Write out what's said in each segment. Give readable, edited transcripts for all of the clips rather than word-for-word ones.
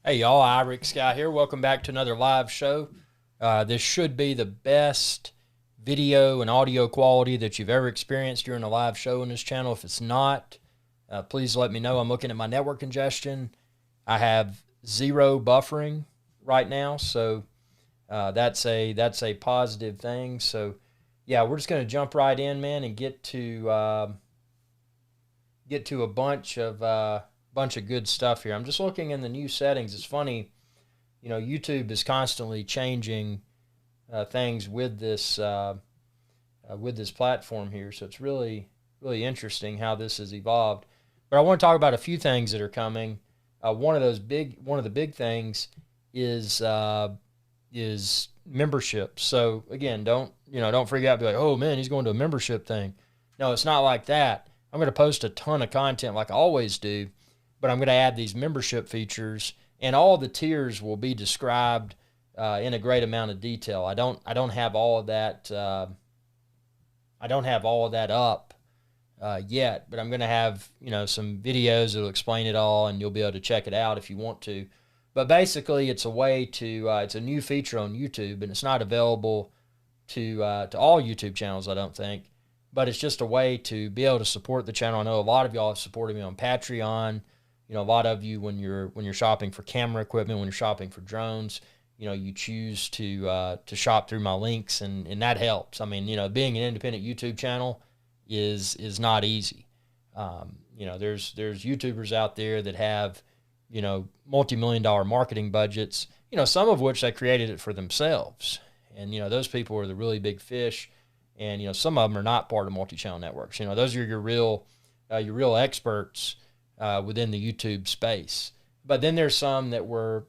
Hey y'all, IrixGuy here. Welcome back to another live show. This should be the best video and audio quality that you've ever experienced during a live show on this channel. If it's not, please let me know. I'm looking at my network congestion. I have zero buffering right now, so that's a positive thing. So yeah, we're just going to jump right in, man, and get to a bunch of good stuff here. I'm just looking in the new settings. It's funny, YouTube is constantly changing things with this platform here. So it's really really interesting how this has evolved. But I want to talk about a few things that are coming. One of the big things is membership. So again, don't freak out and be like, oh man, he's going to a membership thing. No, it's not like that. I'm going to post a ton of content like I always do, but I'm going to add these membership features, and all the tiers will be described in a great amount of detail. I don't have all of that. I don't have all of that up yet, but I'm going to have some videos that'll explain it all, and you'll be able to check it out if you want to. But basically, it's a way to it's a new feature on YouTube, and it's not available to all YouTube channels, I don't think. But it's just a way to be able to support the channel. I know a lot of y'all have supported me on Patreon. A lot of you, when you're shopping for camera equipment, when you're shopping for drones, you choose to shop through my links, and that helps. I mean, being an independent YouTube channel is not easy. There's YouTubers out there that have multi-million-dollar marketing budgets. Some of which they created it for themselves, and those people are the really big fish. And some of them are not part of multi-channel networks. Those are your real experts within the YouTube space. But then there's some that were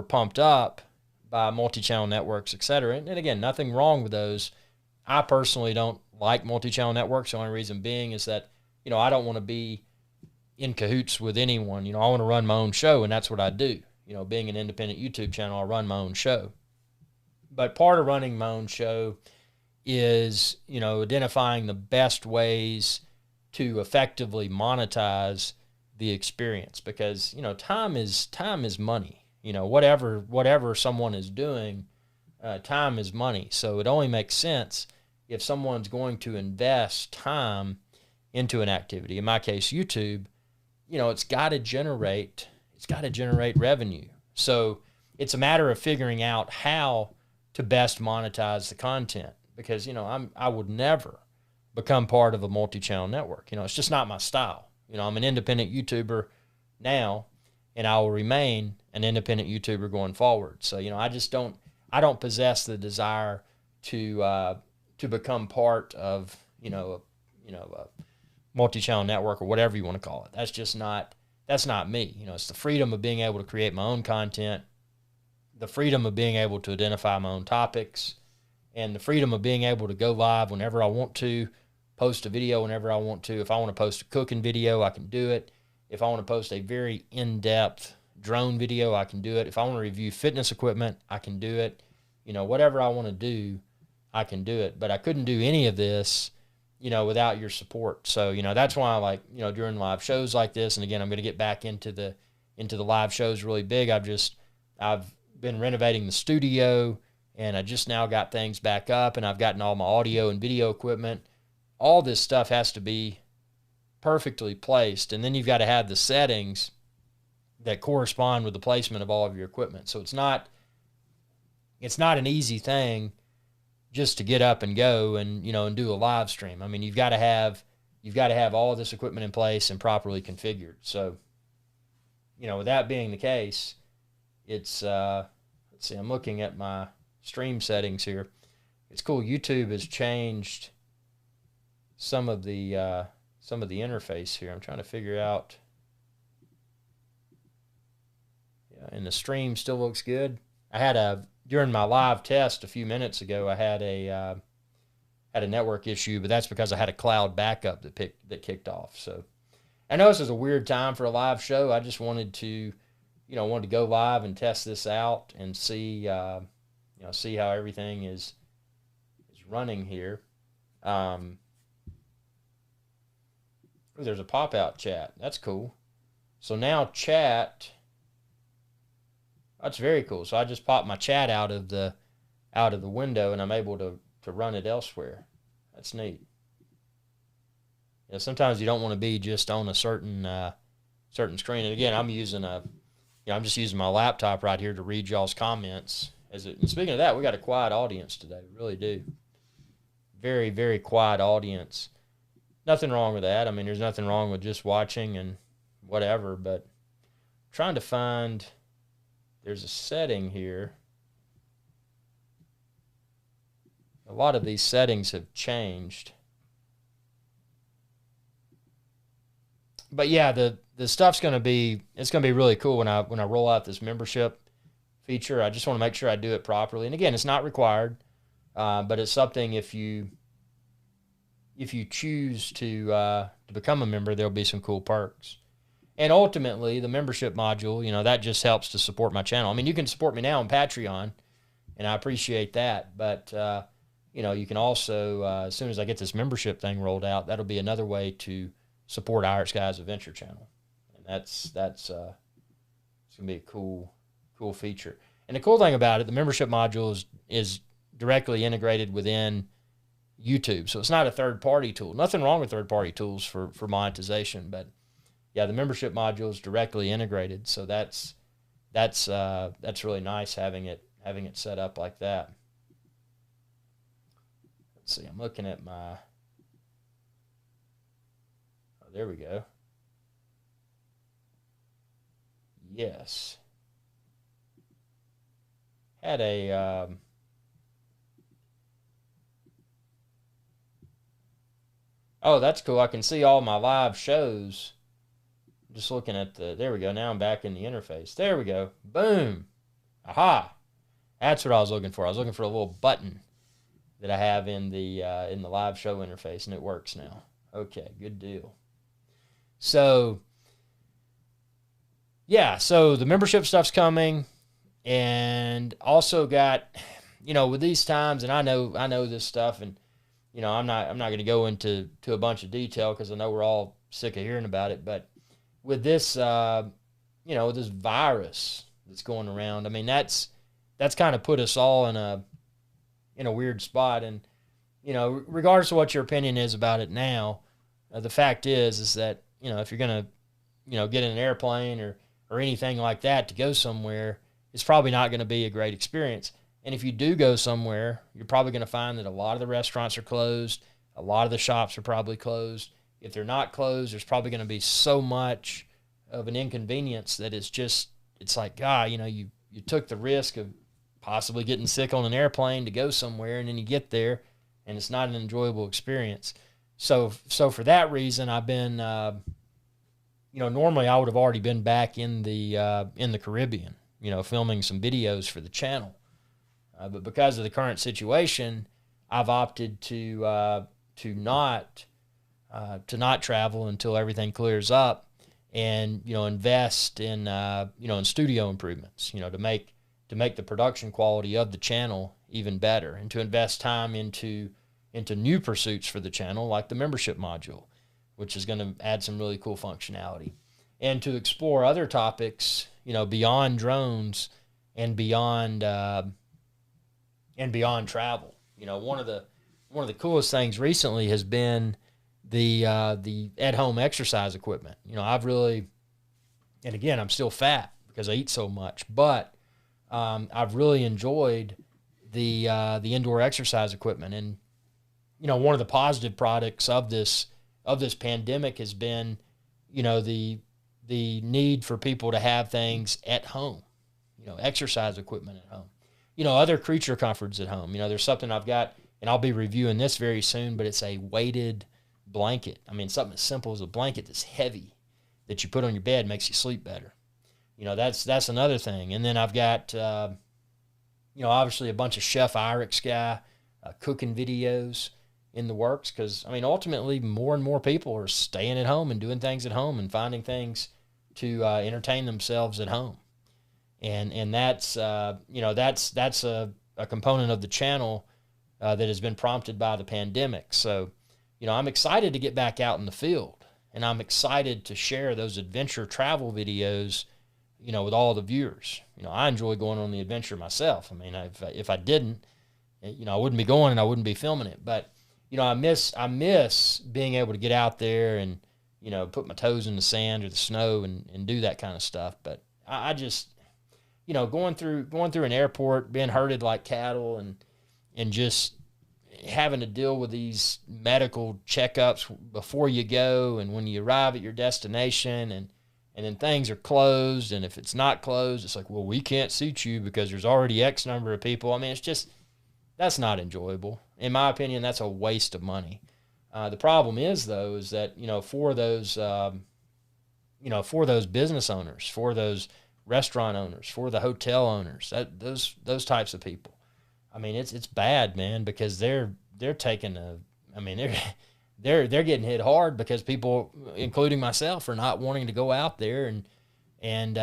pumped up by multi-channel networks, et cetera. And again, nothing wrong with those. I personally don't like multi-channel networks. The only reason being is that I don't want to be in cahoots with anyone. I want to run my own show, and that's what I do. Being an independent YouTube channel, I run my own show. But part of running my own show is identifying the best ways to effectively monetize the experience, because time is money. Whatever someone is doing, time is money. So it only makes sense if someone's going to invest time into an activity. In my case, YouTube, it's got to generate revenue. So it's a matter of figuring out how to best monetize the content. Because I would never become part of a multi-channel network. It's just not my style. I'm an independent YouTuber now, and I will remain an independent YouTuber going forward. So I don't possess the desire to become part of a multi-channel network or whatever you want to call it. That's not me. It's the freedom of being able to create my own content, the freedom of being able to identify my own topics, and the freedom of being able to go live whenever I want to, post a video whenever I want to. If I want to post a cooking video, I can do it. If I want to post a very in-depth drone video, I can do it. If I want to review fitness equipment, I can do it. Whatever I want to do, I can do it. But I couldn't do any of this, without your support. So, that's why I like, during live shows like this, and again, I'm going to get back into the live shows really big. I've been renovating the studio, and I just now got things back up, and I've gotten all my audio and video equipment. All this stuff has to be perfectly placed, and then you've got to have the settings that correspond with the placement of all of your equipment. So it's not an easy thing just to get up and go and and do a live stream. I mean, you've got to have all of this equipment in place and properly configured. So, with that being the case, it's let's see, I'm looking at my stream settings here. It's cool. YouTube has changed some of the interface here. I'm trying to figure out. Yeah, and the stream still looks good. During my live test a few minutes ago, I had a network issue, but that's because I had a cloud backup that kicked off. So I know this is a weird time for a live show. I just wanted to go live and test this out and see see how everything is running here. There's a pop-out chat. That's cool. So now chat That's very cool. So I just popped my chat out of the window, and I'm able to run it elsewhere. That's neat. Sometimes you don't want to be just on a certain screen. And again, I'm just using my laptop right here to read y'all's comments. And speaking of that, we got a quiet audience today. We really do. Very, very quiet audience. Nothing wrong with that. I mean, there's nothing wrong with just watching and whatever, but I'm trying to find, there's a setting here. A lot of these settings have changed. But yeah, the stuff's going to be really cool when I roll out this membership feature. I just want to make sure I do it properly. And again, it's not required, but it's something if you choose to become a member, there'll be some cool perks. And ultimately, the membership module, that just helps to support my channel. I mean, you can support me now on Patreon, and I appreciate that. But you can also, as soon as I get this membership thing rolled out, that'll be another way to support IrixGuy's Adventure channel. And that's it's gonna be a cool feature. And the cool thing about it, the membership module is directly integrated within YouTube, so it's not a third-party tool. Nothing wrong with third-party tools for monetization, but yeah, the membership module is directly integrated, so that's really nice having it set up like that. Let's see, I'm looking at my. Oh, there we go. Yes. Had a. Oh, that's cool. I can see all my live shows. Just looking at there we go. Now I'm back in the interface. There we go. Boom. Aha. That's what I was looking for. I was looking for a little button that I have in the live show interface, and it works now. Okay, good deal. So, yeah, so the membership stuff's coming, and also got, with these times, and I know this stuff, and I'm not going to go into a bunch of detail because I know we're all sick of hearing about it, but with this, this virus that's going around, I mean, that's kind of put us all in a weird spot. And, regardless of what your opinion is about it now, the fact is that, if you're going to, get in an airplane or anything like that to go somewhere, it's probably not going to be a great experience. And if you do go somewhere, you're probably going to find that a lot of the restaurants are closed. A lot of the shops are probably closed. If they're not closed, there's probably going to be so much of an inconvenience that it's like, God, you took the risk of possibly getting sick on an airplane to go somewhere, and then you get there, and it's not an enjoyable experience. So for that reason, I've been, normally I would have already been back in the Caribbean, filming some videos for the channel. But because of the current situation, I've opted to not travel until everything clears up, and invest in in studio improvements, to make the production quality of the channel even better, and to invest time into new pursuits for the channel, like the membership module, which is going to add some really cool functionality, and to explore other topics, beyond drones and beyond travel. One of the coolest things recently has been the at-home exercise equipment. I've really, and again, I'm still fat because I eat so much, but I've really enjoyed the indoor exercise equipment. And one of the positive products of this pandemic has been the need for people to have things at home, exercise equipment at home, other creature comforts at home. There's something I've got, and I'll be reviewing this very soon, but it's a weighted blanket. I mean, something as simple as a blanket that's heavy that you put on your bed makes you sleep better. That's another thing. And then I've got, obviously a bunch of Chef IrixGuy cooking videos in the works, because, ultimately more and more people are staying at home and doing things at home and finding things to entertain themselves at home. And that's, that's a component of the channel that has been prompted by the pandemic. So, I'm excited to get back out in the field, and I'm excited to share those adventure travel videos with all the viewers. I enjoy going on the adventure myself. I mean, if I didn't, I wouldn't be going and I wouldn't be filming it. But, I miss being able to get out there and, put my toes in the sand or the snow and do that kind of stuff. But I just, going through an airport, being herded like cattle and just having to deal with these medical checkups before you go and when you arrive at your destination and then things are closed, and if it's not closed, it's like, well, we can't seat you because there's already X number of people. I mean, it's just, that's not enjoyable. In my opinion, that's a waste of money. The problem is, though, is that, for those business owners, for those restaurant owners, for the hotel owners, those types of people, I mean, it's bad, man, because they're taking they're getting hit hard because people, including myself, are not wanting to go out there and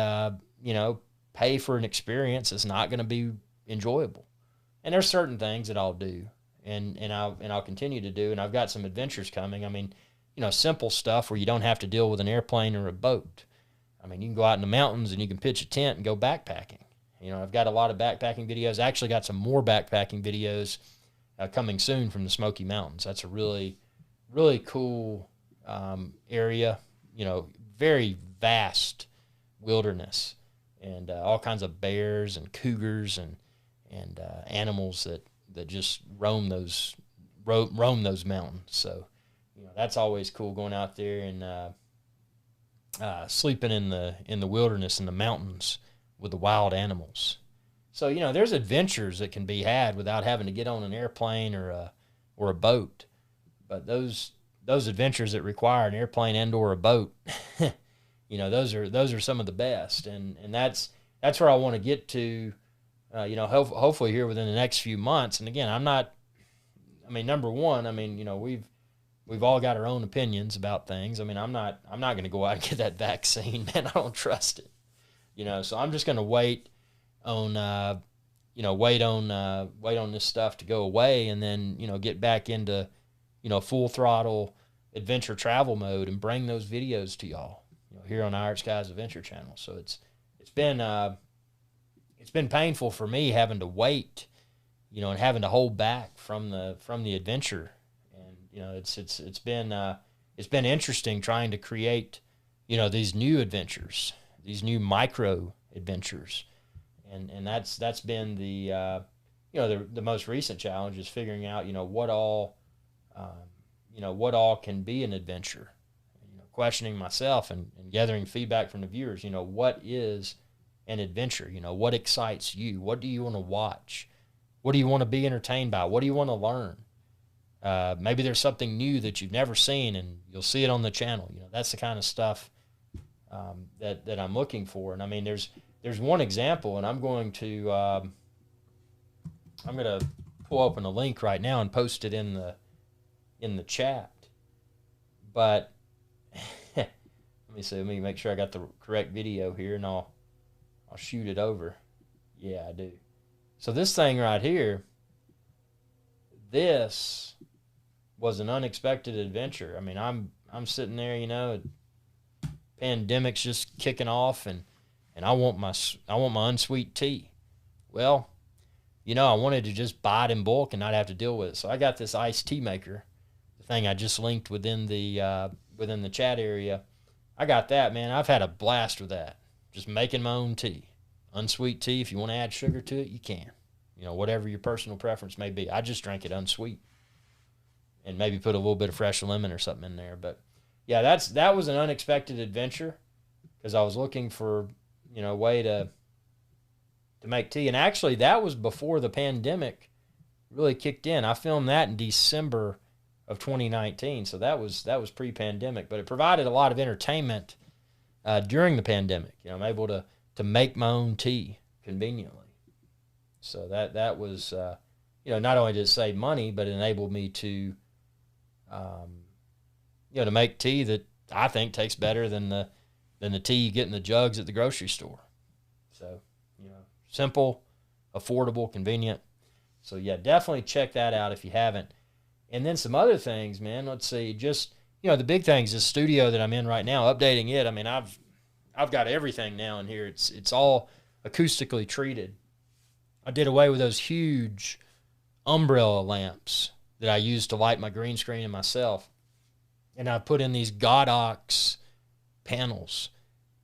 pay for an experience that's not going to be enjoyable. And there's certain things that I'll do and I'll continue to do, and I've got some adventures coming. I mean, simple stuff where you don't have to deal with an airplane or a boat. I mean, you can go out in the mountains and you can pitch a tent and go backpacking. I've got a lot of backpacking videos. I actually got some more backpacking videos coming soon from the Smoky Mountains. That's a really, really cool area, very vast wilderness, and all kinds of bears and cougars and animals that just roam those mountains. So, that's always cool, going out there and sleeping in the wilderness in the mountains with the wild animals. So, there's adventures that can be had without having to get on an airplane or a boat. But those adventures that require an airplane and or a boat, those are some of the best. And that's where I want to get to, hopefully here within the next few months. And again, number one, we've all got our own opinions about things. I mean, I'm not going to go out and get that vaccine, man. I don't trust it. So I'm just going to wait on this stuff to go away, and then, get back into, full throttle adventure travel mode and bring those videos to y'all, here on IrixGuy's Adventure channel. So it's been painful for me having to wait, and having to hold back from the adventure. And, it's been interesting trying to create, these new adventures, these new micro adventures. And that's been the most recent challenge, is figuring out, what all can be an adventure, questioning myself and gathering feedback from the viewers. What is an adventure? What excites you? What do you want to watch? What do you want to be entertained by? What do you want to learn? Maybe there's something new that you've never seen and you'll see it on the channel. That's the kind of stuff that I'm looking for. And I mean, there's one example, and I'm going to pull open a link right now and post it in the chat. But let me make sure I got the correct video here, and I'll shoot it over. Yeah, I do. So this thing right here, this was an unexpected adventure. I mean, I'm sitting there, pandemic's just kicking off, and I want my unsweet tea. Well, I wanted to just buy it in bulk and not have to deal with it. So I got this iced tea maker, the thing I just linked within the chat area. I got that, man. I've had a blast with that. Just making my own tea. Unsweet tea. If you want to add sugar to it, you can. Whatever your personal preference may be. I just drank it unsweet, and maybe put a little bit of fresh lemon or something in there. But yeah, that was an unexpected adventure, because I was looking for, a way to make tea. And actually, that was before the pandemic really kicked in. I filmed that in December of 2019, so that was pre-pandemic. But it provided a lot of entertainment during the pandemic. I'm able to make my own tea conveniently. So that was, not only did it save money, but it enabled me to, to make tea that I think tastes better than the tea you get in the jugs at the grocery store. So, simple, affordable, convenient. So yeah, definitely check that out if you haven't. And then some other things, man. Let's see, just, the big things, this studio that I'm in right now, updating it. I mean, I've I've got everything now in here. It's all acoustically treated. I did away with those huge umbrella lamps that I used to light my green screen and myself. And I put in these Godox panels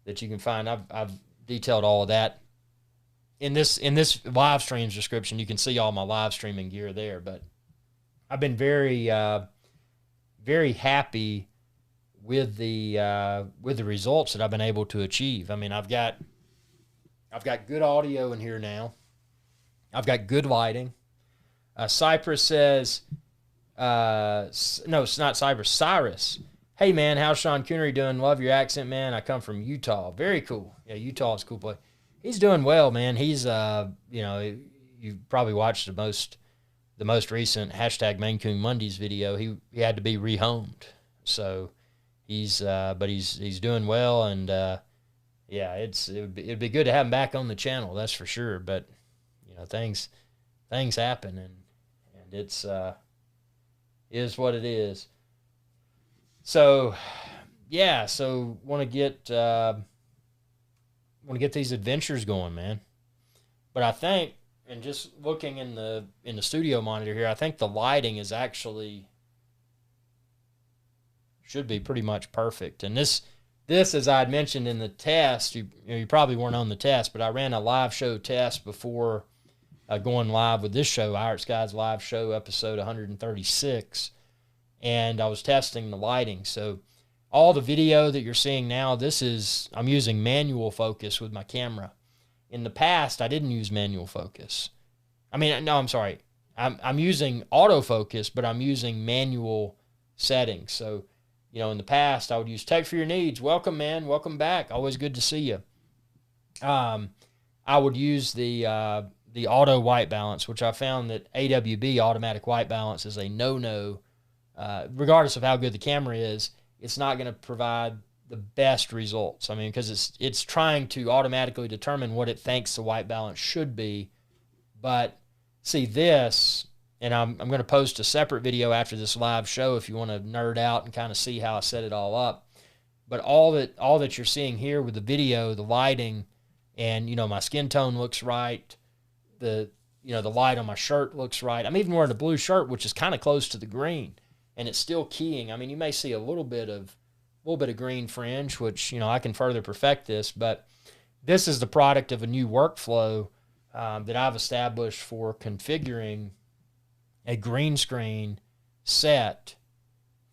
that you can find. I've detailed all of that in this live streams description. You can see all my live streaming gear there. But I've been very very happy with the results that I've been able to achieve. I mean, I've got good audio in here now. I've got good lighting. Cypress says, no, it's not Cypress. Cyrus. Hey, man, how's Sean Coonery doing? Love your accent, man. I come from Utah. Very cool. Yeah, Utah is a cool place. He's doing well, man. He's, you've probably watched the most recent hashtag Maine Coon Mondays video. He had to be rehomed. So he's doing well. And, yeah, it'd be good to have him back on the channel. That's for sure. But, things happen, and it's is what it is. So yeah, want to get these adventures going, man. But I think, and just looking in the studio monitor here, I think the lighting is actually should be pretty much perfect. And this as I had mentioned in the test, you probably weren't on the test, but I ran a live show test before going live with this show, IrixGuy's live show, episode 136, and I was testing the lighting. So all the video that you're seeing now, I'm using manual focus with my camera. In the past, I didn't use manual focus. I mean, no, I'm sorry. I'm using autofocus, but I'm using manual settings. So, in the past, I would use Tech for Your Needs. Welcome, man. Welcome back. Always good to see you. I would use the auto white balance, which I found that AWB, automatic white balance, is a no-no. Regardless of how good the camera is, it's not going to provide the best results. I mean, because it's trying to automatically determine what it thinks the white balance should be. But see this, and I'm going to post a separate video after this live show if you want to nerd out and kind of see how I set it all up. But all that you're seeing here with the video, the lighting, and my skin tone looks right. The light on my shirt looks right. I'm even wearing a blue shirt, which is kind of close to the green, and it's still keying. I mean, you may see a little bit of green fringe, which I can further perfect this. But this is the product of a new workflow that I've established for configuring a green screen set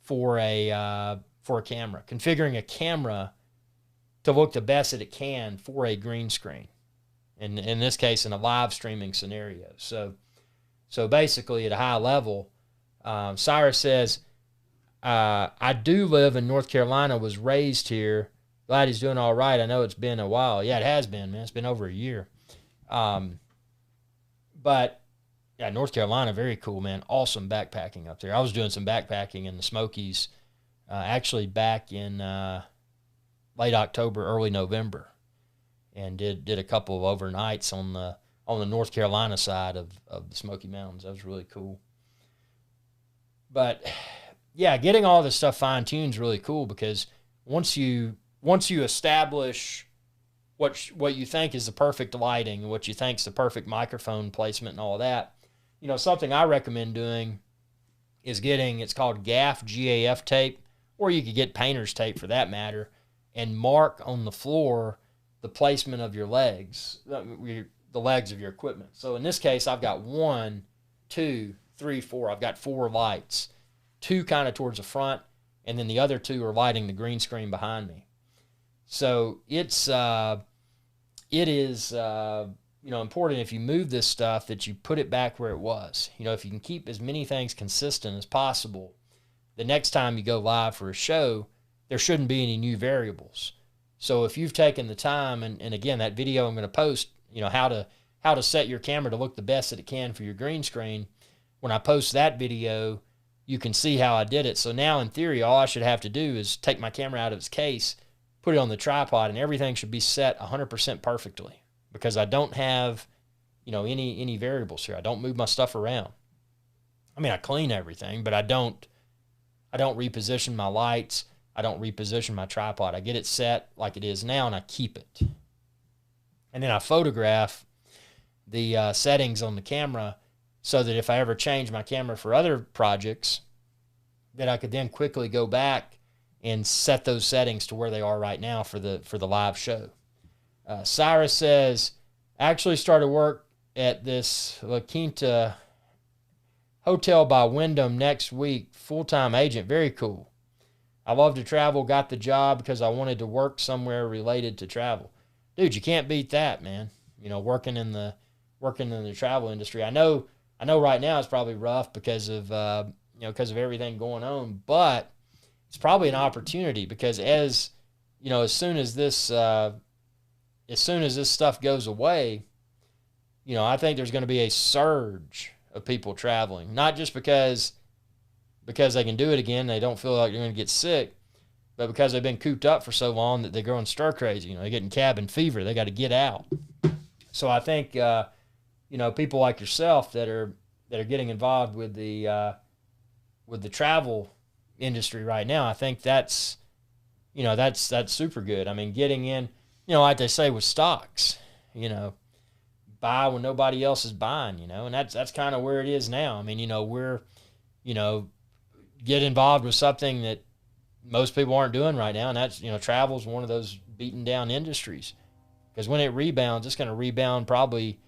for a camera, configuring a camera to look the best that it can for a green screen. And in this case, in a live streaming scenario. So basically, at a high level, Cyrus says, I do live in North Carolina, was raised here. Glad he's doing all right. I know it's been a while. Yeah, it has been, man. It's been over a year. But, yeah, North Carolina, very cool, man. Awesome backpacking up there. I was doing some backpacking in the Smokies, actually back in late October, early November. And did a couple of overnights on the North Carolina side of the Smoky Mountains. That was really cool. But yeah, getting all this stuff fine-tuned is really cool, because once you establish what you think is the perfect lighting and what you think is the perfect microphone placement and all that, something I recommend doing is it's called GAF tape, or you could get painter's tape for that matter, and mark on the floor the placement of your legs, the legs of your equipment. So in this case, I've got 1, 2, 3, 4. I've got 4 lights, 2 kind of towards the front, and then the other 2 are lighting the green screen behind me. So it is important if you move this stuff that you put it back where it was. If you can keep as many things consistent as possible, the next time you go live for a show, there shouldn't be any new variables. So if you've taken the time, and again, that video I'm going to post, how to set your camera to look the best that it can for your green screen, when I post that video, you can see how I did it. So now, in theory, all I should have to do is take my camera out of its case, put it on the tripod, and everything should be set 100% perfectly, because I don't have, any variables here. I don't move my stuff around. I mean, I clean everything, but I don't reposition my lights. I don't reposition my tripod. I get it set like it is now, and I keep it. And then I photograph the settings on the camera so that if I ever change my camera for other projects, that I could then quickly go back and set those settings to where they are right now for the live show. Cyrus says, actually started work at this La Quinta Hotel by Wyndham next week, full-time agent. Very cool. I love to travel, got the job because I wanted to work somewhere related to travel. Dude, you can't beat that, man. You know, working in the travel industry. I know right now it's probably rough because of because of everything going on, but it's probably an opportunity because as soon as this stuff goes away, I think there's going to be a surge of people traveling, not just because they can do it again, they don't feel like they're going to get sick, but because they've been cooped up for so long that they're going stir crazy. They're getting cabin fever. They got to get out. So I think people like yourself that are getting involved with the travel industry right now, I think that's super good. I mean, getting in, like they say with stocks, buy when nobody else is buying, and that's kind of where it is now. I mean, we're, get involved with something that most people aren't doing right now, and that's, travel is one of those beaten down industries. Because when it rebounds, it's going to rebound probably.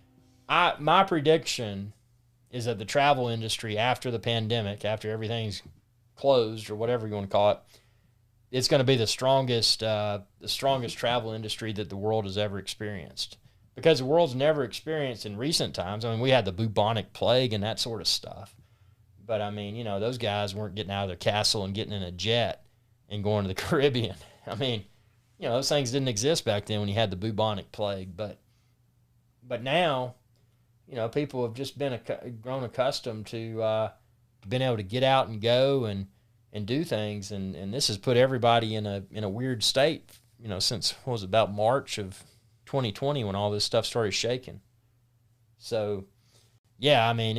My prediction is that the travel industry after the pandemic, after everything's closed or whatever you want to call it, it's going to be the strongest travel industry that the world has ever experienced. Because the world's never experienced in recent times. I mean, we had the bubonic plague and that sort of stuff. But, I mean, those guys weren't getting out of their castle and getting in a jet and going to the Caribbean. I mean, those things didn't exist back then when you had the bubonic plague. But now, people have just grown accustomed to being able to get out and go and do things. And this has put everybody in a weird state, since, what was it, about March of 2020 when all this stuff started shaking. So, yeah, I mean,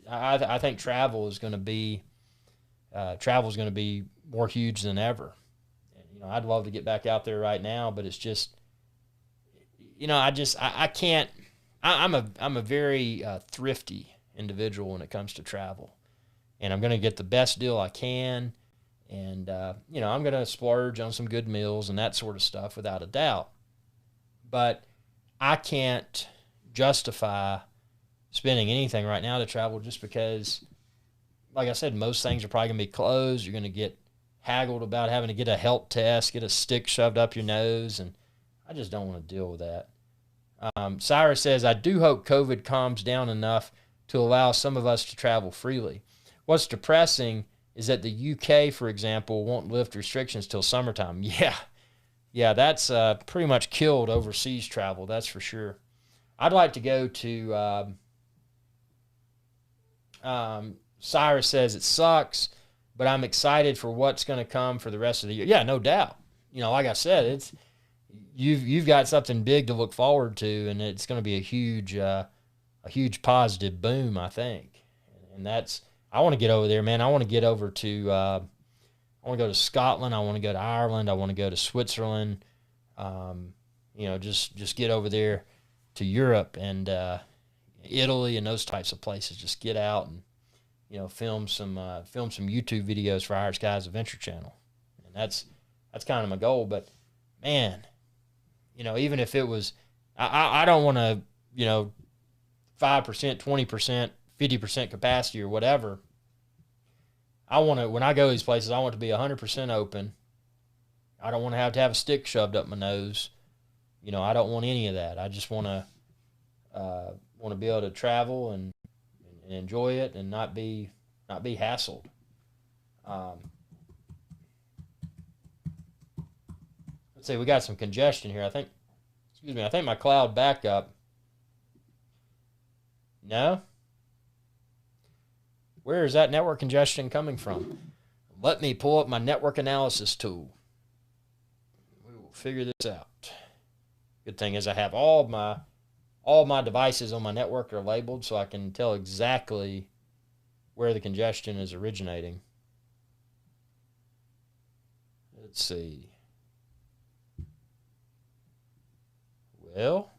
I think travel is going to be more huge than ever. And, I'd love to get back out there right now, but it's just, I can't. I'm a very thrifty individual when it comes to travel, and I'm going to get the best deal I can, and I'm going to splurge on some good meals and that sort of stuff without a doubt. But I can't justify spending anything right now to travel just because, like I said, most things are probably going to be closed. You're going to get haggled about having to get a health test, get a stick shoved up your nose, and I just don't want to deal with that. Cyrus says, I do hope COVID calms down enough to allow some of us to travel freely. What's depressing is that the UK, for example, won't lift restrictions till summertime. Yeah, that's pretty much killed overseas travel, that's for sure. I'd like to go to... Cyrus says it sucks, but I'm excited for what's going to come for the rest of the year. Yeah, no doubt. Like I said, you've got something big to look forward to, and it's going to be a huge positive boom, I think. And I want to get over there, man. I want to get over to I want to go to Scotland. I want to go to Ireland. I want to go to Switzerland. Just get over there to Europe and Italy and those types of places. Just get out and film some YouTube videos for IrixGuy's Adventure Channel, and that's kind of my goal. But man, even if it was, I don't want to 5%, 20%, 50% capacity or whatever. I want to, when I go to these places, I want to be 100% open. I don't want to have a stick shoved up my nose. I don't want any of that. I just want to be able to travel and enjoy it and not be hassled. Let's see, we got some congestion here. I think my cloud backup. No? Where is that network congestion coming from? Let me pull up my network analysis tool. We will figure this out. Good thing is I have all my devices on my network are labeled, so I can tell exactly where the congestion is originating. Let's see. Well,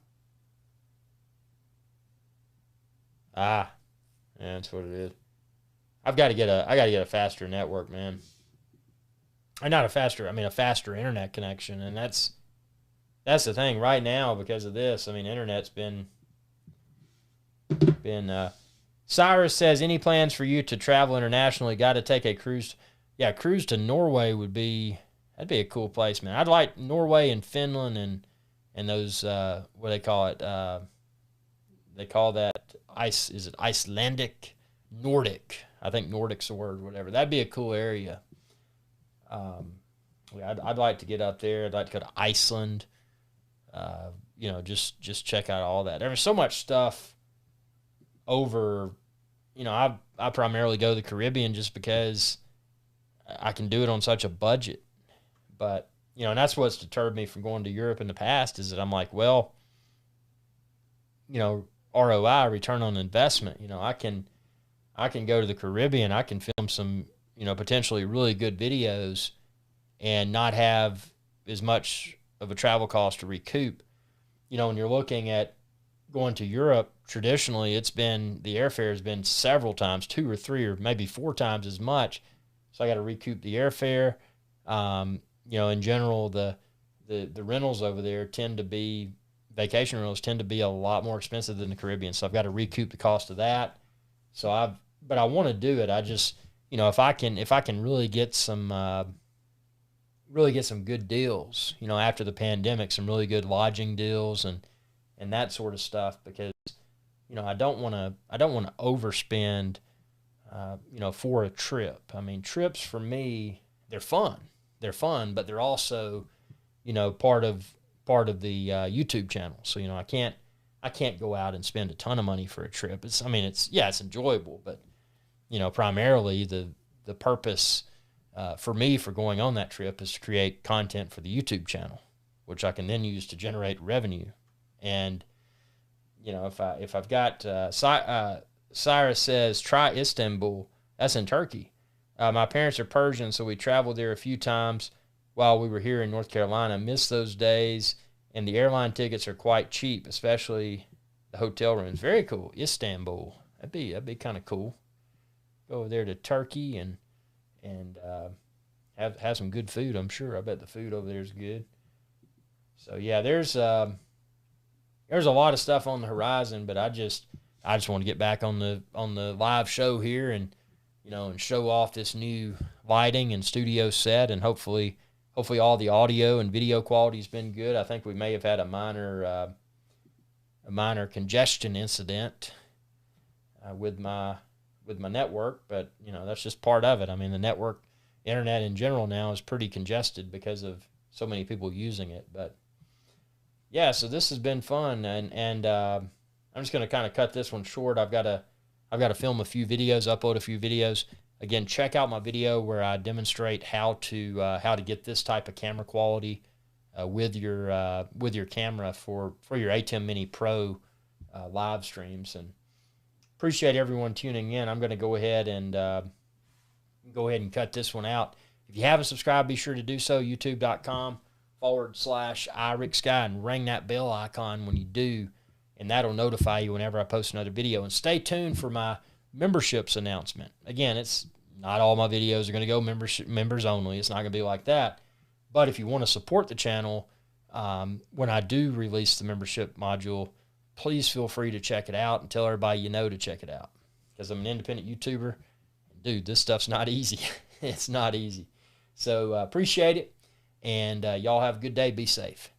yeah, that's what it is. I got to get a faster network, man. Or not a faster, I mean a faster internet connection, and that's the thing right now because of this. I mean, internet's been. Cyrus says, any plans for you to travel internationally? Got to take a cruise. Yeah, cruise to Norway that'd be a cool place, man. I'd like Norway and Finland and those what do they call it? They call that is it Icelandic? Nordic. I think Nordic's the word, whatever. That'd be a cool area. Yeah, I'd like to get up there. I'd like to go to Iceland. Just check out all that. There's so much stuff over. I primarily go to the Caribbean just because I can do it on such a budget. But and that's what's deterred me from going to Europe in the past is that I'm like, well, ROI, return on investment. I can go to the Caribbean. I can film some, potentially really good videos and not have as much of a travel cost to recoup. When you're looking at going to Europe, traditionally the airfare has been several times, 2 or 3 or maybe 4 times as much. So I got to recoup the airfare. In general, the rentals over there vacation rentals tend to be a lot more expensive than the Caribbean. So I've got to recoup the cost of that. But I want to do it. I just, if I can really get some good deals, after the pandemic, some really good lodging deals and that sort of stuff, because, I don't want to overspend, for a trip. I mean, trips for me, they're fun, but they're also, part of the YouTube channel. So, I can't go out and spend a ton of money for a trip. It's enjoyable, but, primarily the purpose for me for going on that trip is to create content for the YouTube channel, which I can then use to generate revenue. And, if I've got, Cyrus says, try Istanbul. That's in Turkey. My parents are Persian, so we traveled there a few times while we were here in North Carolina. Missed those days, and the airline tickets are quite cheap, especially the hotel rooms. Very cool. Istanbul. That'd be kind of cool. Go over there to Turkey and have some good food, I'm sure. I bet the food over there is good. So yeah, there's a lot of stuff on the horizon, but I just want to get back on the live show here and and show off this new lighting and studio set, and hopefully all the audio and video quality has been good. I think we may have had a minor congestion incident with my network, but that's just part of it. I mean, the network, internet in general now is pretty congested because of so many people using it. But yeah, so this has been fun, and I'm just going to kind of cut this one short. I've got to film a few videos, upload a few videos. Again, check out my video where I demonstrate how to get this type of camera quality with your camera for your ATEM Mini Pro live streams. And appreciate everyone tuning in. I'm going to go ahead and cut this one out. If you haven't subscribed, be sure to do so. YouTube.com/IrixGuy, and ring that bell icon when you do, and that'll notify you whenever I post another video. And stay tuned for my memberships announcement. Again, it's not all my videos are going to go members only. It's not going to be like that. But if you want to support the channel, when I do release the membership module, please feel free to check it out and tell everybody to check it out. Because I'm an independent YouTuber. Dude, this stuff's not easy. It's not easy. So appreciate it. And y'all have a good day. Be safe.